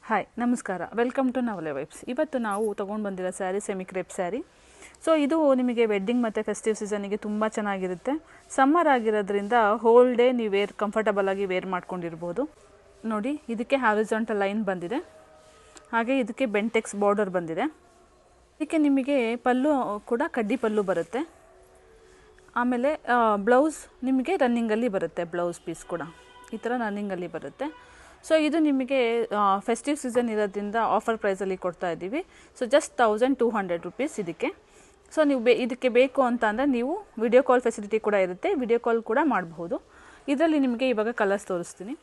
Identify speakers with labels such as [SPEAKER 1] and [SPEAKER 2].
[SPEAKER 1] Hi ನಮಸ್ಕಾರ, welcome to Navale vibes. ಇವತ್ತು ನಾವು ತೊಗೊಂಡು ಬಂದಿರೋ sari semi crepe sari. So ಇದು ನಿಮಗೆ ವೆಡ್ಡಿಂಗ್ ಮತ್ತು ಫೆಸ್ಟಿವ್ ಸೀಸನಿಗೆ ತುಂಬ ಚೆನ್ನಾಗಿರುತ್ತೆ. ಸಮ್ಮರ್ ಆಗಿರೋದ್ರಿಂದ ಹೋಲ್ ಡೇ ನೀವು ಕಂಫರ್ಟಬಲ್ ಆಗಿ ವೇರ್ ಮಾಡ್ಕೊಂಡಿರ್ಬೋದು. ನೋಡಿ, ಇದಕ್ಕೆ ಹಾರಿಜಾಂಟಲ್ ಲೈನ್ ಬಂದಿದೆ, ಹಾಗೆ ಇದಕ್ಕೆ ಬೆಂಟೆಕ್ಸ್ ಬಾರ್ಡರ್ ಬಂದಿದೆ. ಇದಕ್ಕೆ ನಿಮಗೆ ಪಲ್ಲು ಕೂಡ ಕಡ್ಡಿ ಪಲ್ಲು ಬರುತ್ತೆ. ಆಮೇಲೆ ಬ್ಲೌಸ್ ನಿಮಗೆ ರನ್ನಿಂಗಲ್ಲಿ ಬರುತ್ತೆ. ಬ್ಲೌಸ್ ಪೀಸ್ ಕೂಡ ಈ ಥರ ರನ್ನಿಂಗಲ್ಲಿ ಬರುತ್ತೆ. ಸೊ ಇದು ನಿಮಗೆ ಫೆಸ್ಟಿವ್ ಸೀಸನ್ ಇರೋದ್ರಿಂದ ಆಫರ್ ಪ್ರೈಸಲ್ಲಿ ಕೊಡ್ತಾ ಇದ್ದೀವಿ. ಸೊ ಜಸ್ಟ್ 1200 rupees ಇದಕ್ಕೆ. ಸೊ ನೀವು ಇದಕ್ಕೆ ಬೇಕು ಅಂತ ಅಂದರೆ ನೀವು ವಿಡಿಯೋ ಕಾಲ್ ಫೆಸಿಲಿಟಿ ಕೂಡ ಇರುತ್ತೆ, ವಿಡಿಯೋ ಕಾಲ್ ಕೂಡ ಮಾಡಬಹುದು. ಇದರಲ್ಲಿ ನಿಮಗೆ ಇವಾಗ ಕಲರ್ಸ್ ತೋರಿಸ್ತೀನಿ.